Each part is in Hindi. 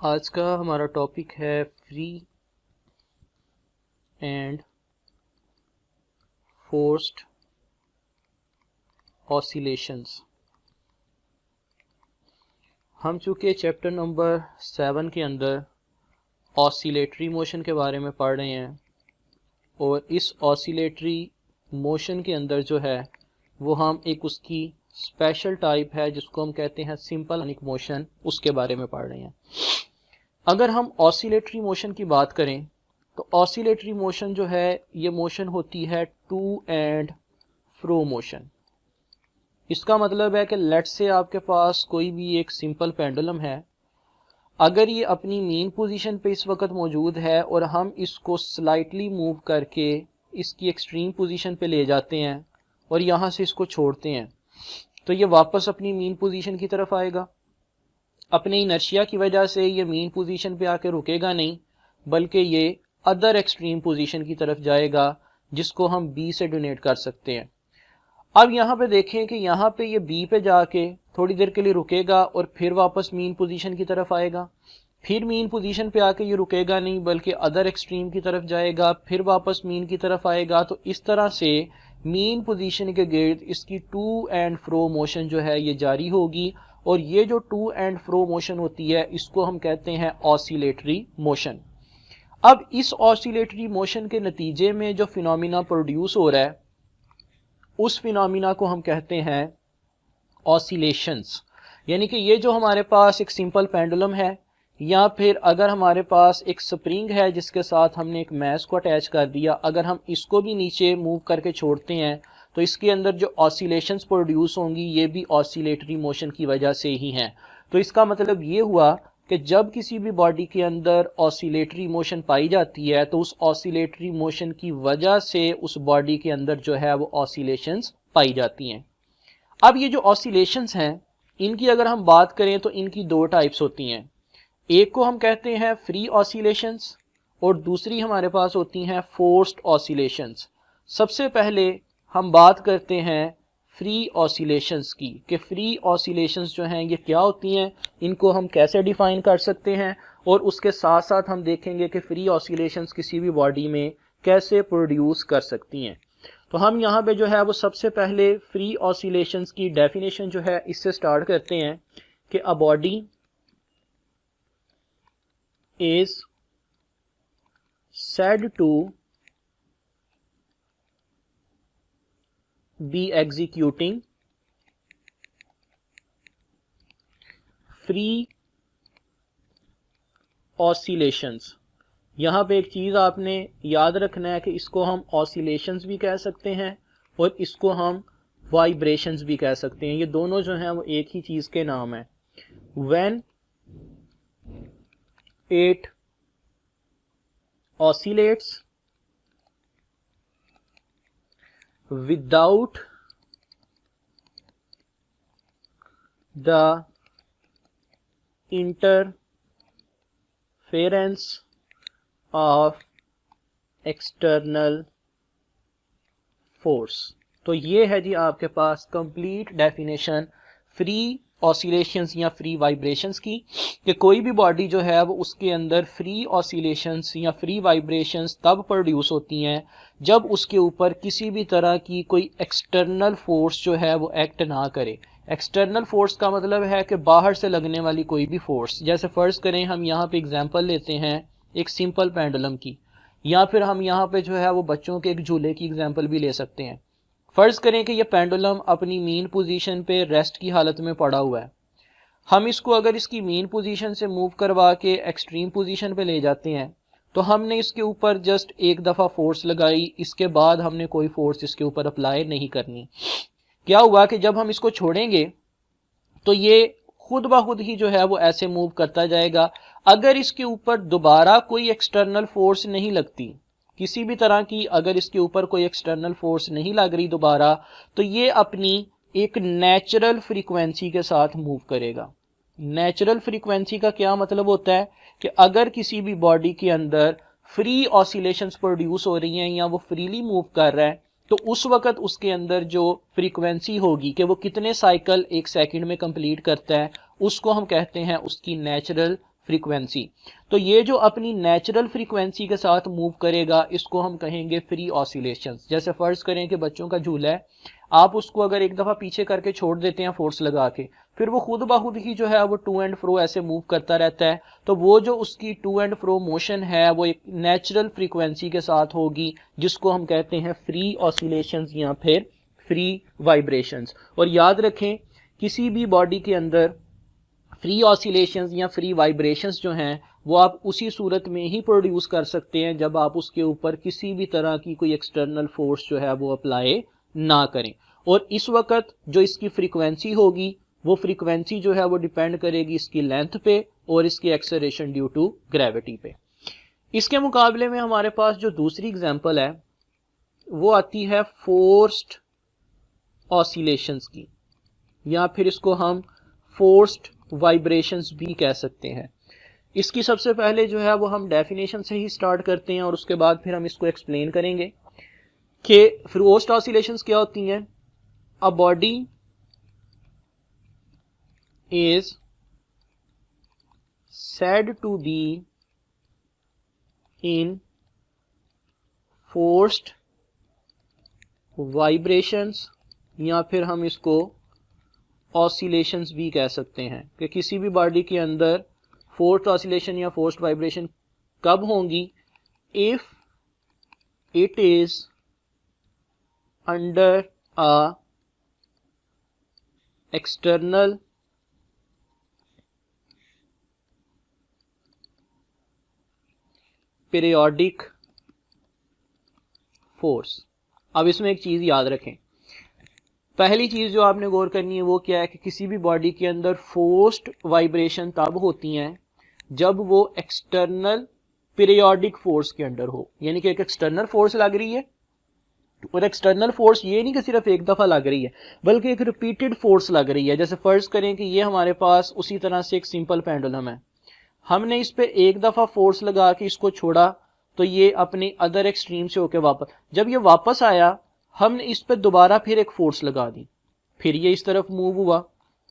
आज का हमारा टॉपिक है फ्री एंड फोर्स्ड ऑसिलेशंस। हम चूँकि चैप्टर नंबर 7 के अंदर ऑसिलेटरी मोशन के बारे में पढ़ रहे हैं और इस ऑसिलेटरी मोशन के अंदर जो है वो हम एक उसकी स्पेशल टाइप है जिसको हम कहते हैं सिंपल हार्मोनिक मोशन, उसके बारे में पढ़ रहे हैं। अगर हम ऑसिलेटरी मोशन की बात करें तो ऑसिलेटरी मोशन जो है ये मोशन होती है टू एंड फ्रो मोशन। इसका मतलब है कि लेट से आपके पास कोई भी एक सिंपल पेंडुलम है, अगर ये अपनी मेन पोजीशन पे इस वक्त मौजूद है और हम इसको स्लाइटली मूव करके इसकी एक्सट्रीम पोजीशन पे ले जाते हैं और यहाँ से इसको छोड़ते हैं तो ये वापस अपनी मेन पोजीशन की तरफ आएगा। अपने इनर्शिया की वजह से ये मेन पोजीशन पे आके रुकेगा नहीं, बल्कि ये अदर एक्सट्रीम पोजीशन की तरफ जाएगा जिसको हम बी से डोनेट कर सकते हैं। अब यहाँ पे देखें कि यहाँ पे ये बी पे जाके थोड़ी देर के लिए रुकेगा और फिर वापस मेन पोजीशन की तरफ आएगा। फिर मेन पोजीशन पे आके ये रुकेगा नहीं बल्कि अदर एक्सट्रीम की तरफ जाएगा, फिर वापस मेन की तरफ आएगा। तो इस तरह से मेन पोजीशन के गिर्द इसकी टू एंड फ्रो मोशन जो है ये जारी होगी और ये जो टू एंड फ्रो मोशन होती है इसको हम कहते हैं ऑसिलेटरी मोशन। अब इस ऑसिलेटरी मोशन के नतीजे में जो फिनोमिना प्रोड्यूस हो रहा है उस फिनोमिना को हम कहते हैं ऑसिलेशंस। यानी कि ये जो हमारे पास एक सिंपल पेंडुलम है या फिर अगर हमारे पास एक स्प्रिंग है जिसके साथ हमने एक मैस को अटैच कर दिया, अगर हम इसको भी नीचे मूव करके छोड़ते हैं तो इसके अंदर जो ऑसिलेशंस प्रोड्यूस होंगी ये भी ऑसिलेटरी मोशन की वजह से ही हैं। तो इसका मतलब ये हुआ कि जब किसी भी बॉडी के अंदर ऑसिलेटरी मोशन पाई जाती है तो उस ऑसिलेटरी मोशन की वजह से उस बॉडी के अंदर जो है वो ऑसिलेशंस पाई जाती हैं। अब ये जो ऑसिलेशंस हैं इनकी अगर हम बात करें तो इनकी दो टाइप्स होती हैं। एक को हम कहते हैं फ्री ऑसिलेशंस और दूसरी हमारे पास होती हैं फोर्स्ड ऑसिलेशंस। सबसे पहले हम बात करते हैं फ्री ऑसिलेशंस की कि फ्री ऑसिलेशंस जो हैं ये क्या होती हैं, इनको हम कैसे डिफाइन कर सकते हैं और उसके साथ साथ हम देखेंगे कि फ्री ऑसिलेशंस किसी भी बॉडी में कैसे प्रोड्यूस कर सकती हैं। तो हम यहाँ पे जो है वो सबसे पहले फ्री ऑसिलेशंस की डेफिनेशन जो है इससे स्टार्ट करते हैं कि a body is said to be executing free oscillations। यहाँ पे एक चीज़ आपने याद रखना है कि इसको हम ऑसिलेशंस भी कह सकते हैं और इसको हम वाइब्रेशंस भी कह सकते हैं। ये दोनों जो हैं वो एक ही चीज़ के नाम है। When it oscillates without the interference of external force। तो ये है जी आपके पास कंप्लीट डेफिनेशन फ्री ऑसिलेशंस या फ्री वाइब्रेशंस की कि कोई भी बॉडी जो है वो उसके अंदर फ्री ऑसिलेशंस या फ्री वाइब्रेशंस तब प्रोड्यूस होती हैं जब उसके ऊपर किसी भी तरह की कोई एक्सटर्नल फोर्स जो है वो एक्ट ना करे। एक्सटर्नल फोर्स का मतलब है कि बाहर से लगने वाली कोई भी फोर्स। जैसे फर्ज करें हम यहाँ पे एग्जांपल लेते हैं एक सिंपल पेंडुलम की, या फिर हम यहाँ पे जो है वो बच्चों के एक झूले की एग्जाम्पल भी ले सकते हैं। फर्ज करें कि ये पेंडुलम अपनी मेन पोजीशन पे रेस्ट की हालत में पड़ा हुआ है। हम इसको अगर इसकी मेन पोजीशन से मूव करवा के एक्सट्रीम पोजीशन पे ले जाते हैं तो हमने इसके ऊपर जस्ट एक दफ़ा फोर्स लगाई, इसके बाद हमने कोई फोर्स इसके ऊपर अप्लाई नहीं करनी। क्या हुआ कि जब हम इसको छोड़ेंगे तो ये खुद ब खुद ही जो है वो ऐसे मूव करता जाएगा। अगर इसके ऊपर दोबारा कोई एक्सटर्नल फोर्स नहीं लगती, किसी भी तरह की अगर इसके ऊपर कोई एक्सटर्नल फोर्स नहीं लग रही दोबारा, तो ये अपनी एक नेचुरल फ्रीक्वेंसी के साथ मूव करेगा। नेचुरल फ्रीक्वेंसी का क्या मतलब होता है कि अगर किसी भी बॉडी के अंदर फ्री ऑसिलेशंस प्रोड्यूस हो रही हैं या वो फ्रीली मूव कर रहा है तो उस वक्त उसके अंदर जो फ्रीक्वेंसी होगी कि वो कितने साइकिल एक सेकंड में कंप्लीट करता है उसको हम कहते हैं उसकी नेचुरल फ्रीक्वेंसी। तो ये जो अपनी नेचुरल फ्रीक्वेंसी के साथ मूव करेगा इसको हम कहेंगे फ्री ऑसिलेशंस। जैसे फर्ज करें कि बच्चों का झूला है, आप उसको अगर एक दफ़ा पीछे करके छोड़ देते हैं फोर्स लगा के, फिर वो खुद ब खुद ही जो है वो टू एंड फ्रो ऐसे मूव करता रहता है, तो वो जो उसकी टू एंड फ्रो मोशन है वो एक नेचुरल फ्रीक्वेंसी के साथ होगी, जिसको हम कहते हैं फ्री ऑसिलेशंस या फिर फ्री वाइब्रेशंस। और याद रखें, किसी भी बॉडी के अंदर फ्री ऑसिलेशंस या फ्री वाइब्रेशंस जो हैं वो आप उसी सूरत में ही प्रोड्यूस कर सकते हैं जब आप उसके ऊपर किसी भी तरह की कोई एक्सटर्नल फोर्स जो है वो अप्लाई ना करें। और इस वक्त जो इसकी फ्रीक्वेंसी होगी वो फ्रीक्वेंसी जो है वो डिपेंड करेगी इसकी लेंथ पे और इसकी एक्सेलरेशन ड्यू टू ग्रेविटी पे। इसके मुकाबले में हमारे पास जो दूसरी एग्जांपल है वो आती है फोर्स्ड ऑसिलेशंस की, या फिर इसको हम फोर्स्ड वाइब्रेशंस भी कह सकते हैं। इसकी सबसे पहले जो है वो हम डेफिनेशन से ही स्टार्ट करते हैं और उसके बाद फिर हम इसको एक्सप्लेन करेंगे कि फोर्स्ड ऑसिलेशंस क्या होती हैं। A body is said to be in forced vibrations, या फिर हम इसको oscillations भी कह सकते हैं कि किसी भी बॉडी के अंदर फोर्स्ड ऑसिलेशन या फोर्स्ड वाइब्रेशन कब होंगी, if it is under a external periodic force. अब इसमें एक चीज याद रखें, पहली चीज जो आपने गौर करनी है वो क्या है कि किसी भी बॉडी के अंदर फोर्स्ड वाइब्रेशन तब होती हैं जब वो एक्सटर्नल पीरियोडिक फोर्स के अंडर हो, यानी कि एक एक्सटर्नल फोर्स लग रही है, और एक्सटर्नल फोर्स ये नहीं कि सिर्फ एक दफा लग रही है बल्कि एक रिपीटेड फोर्स लग रही है। जैसे फर्ज करें कि ये हमारे पास उसी तरह से एक सिंपल पेंडुलम है, हमने इस पे एक दफा फोर्स लगा के इसको छोड़ा तो ये अपने अदर एक्सट्रीम से होके वापस, जब ये वापस आया हमने इस पे दोबारा फिर एक फोर्स लगा दी, फिर ये इस तरफ मूव हुआ,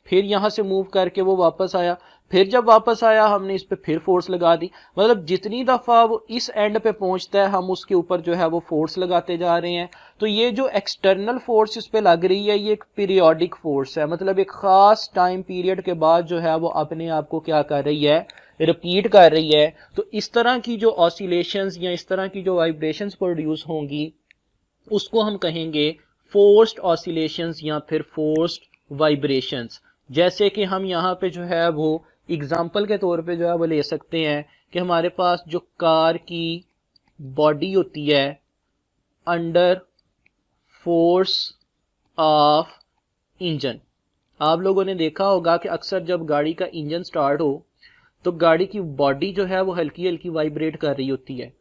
फिर यहां से मूव करके वो वापस आया, फिर जब वापस आया हमने इस पे फिर फोर्स लगा दी। मतलब जितनी दफा वो इस एंड पे पहुंचता है हम उसके ऊपर जो है वो फोर्स लगाते जा रहे हैं। तो ये जो एक्सटर्नल फोर्स इस पे लग रही है ये एक पीरियोडिक फोर्स है, मतलब एक खास टाइम पीरियड के बाद जो है वो अपने आप को क्या कर रही है, रिपीट कर रही है। तो इस तरह की जो ऑसिलेशंस या इस तरह की जो वाइब्रेशंस प्रोड्यूस होंगी उसको हम कहेंगे फोर्स्ड ऑसिलेशंस या फिर फोर्स्ड वाइब्रेशंस। जैसे कि हम यहाँ पे जो है वो एग्जाम्पल के तौर पे जो है वो ले सकते हैं कि हमारे पास जो कार की बॉडी होती है अंडर फोर्स ऑफ इंजन, आप लोगों ने देखा होगा कि अक्सर जब गाड़ी का इंजन स्टार्ट हो तो गाड़ी की बॉडी जो है वो हल्की हल्की वाइब्रेट कर रही होती है।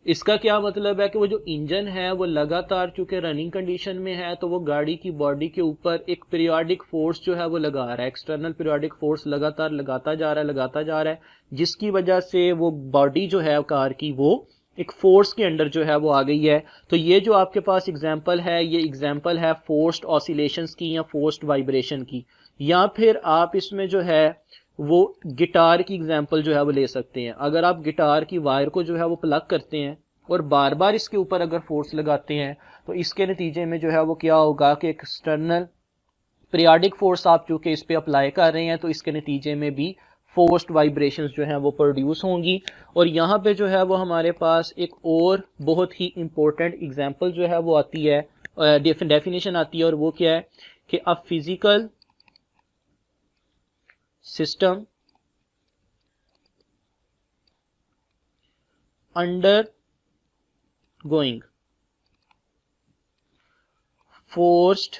इसका क्या मतलब है कि वो जो इंजन है वो लगातार चूंकि रनिंग कंडीशन में है तो वो गाड़ी की बॉडी के ऊपर एक पीरियोडिक फोर्स जो है वो लगा रहा है, एक्सटर्नल पीरियोडिक फोर्स लगातार लगाता जा रहा है, जिसकी वजह से वो बॉडी जो है कार की वो एक फोर्स के अंडर जो है वो आ गई है। तो ये जो आपके पास एग्जाम्पल है ये एग्जाम्पल है फोर्स्ड ऑसिलेशंस की या फोर्स्ड वाइब्रेशन की। या फिर आप इसमें जो है वो गिटार की एग्जांपल जो है वो ले सकते हैं। अगर आप गिटार की वायर को जो है वो प्लग करते हैं और बार बार इसके ऊपर अगर फोर्स लगाते हैं तो इसके नतीजे में जो है वो क्या होगा कि एक्सटर्नल पीरियोडिक फोर्स आप चूंकि इस पे अप्लाई कर रहे हैं तो इसके नतीजे में भी फोर्स्ड वाइब्रेशंस जो हैं वो प्रोड्यूस होंगी। और यहाँ पे जो है वो हमारे पास एक और बहुत ही इंपॉर्टेंट एग्जांपल जो है वो आती है, डेफिनेशन आती है, और वो क्या है कि a physical system undergoing forced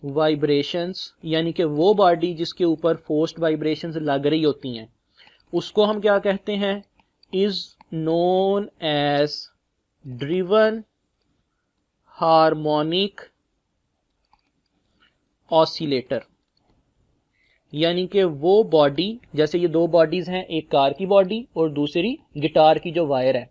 vibrations, यानी कि वो बॉडी जिसके ऊपर फोर्स्ड वाइब्रेशंस लग रही होती हैं उसको हम क्या कहते हैं, is known as driven harmonic oscillator. यानी कि वो बॉडी, जैसे ये दो बॉडीज हैं, एक कार की बॉडी और दूसरी गिटार की जो वायर है,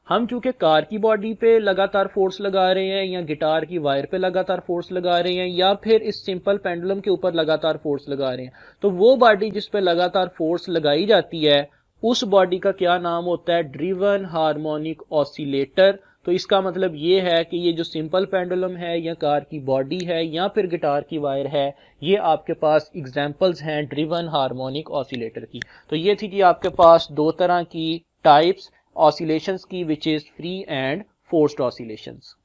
हम चूंकि कार की बॉडी पे लगातार फोर्स लगा रहे हैं या गिटार की वायर पे लगातार फोर्स लगा रहे हैं या फिर इस सिंपल पेंडुलम के ऊपर लगातार फोर्स लगा रहे हैं, तो वो बॉडी जिस पे लगातार फोर्स लगाई जाती है उस बॉडी का क्या नाम होता है? Driven harmonic oscillator. तो इसका मतलब ये है कि ये जो सिंपल पेंडुलम है या कार की बॉडी है या फिर गिटार की वायर है, ये आपके पास एग्जांपल्स हैं ड्रिवन हार्मोनिक ऑसिलेटर की। तो ये थी जी आपके पास दो तरह की टाइप्स ऑसिलेशंस की, which is free and forced oscillations.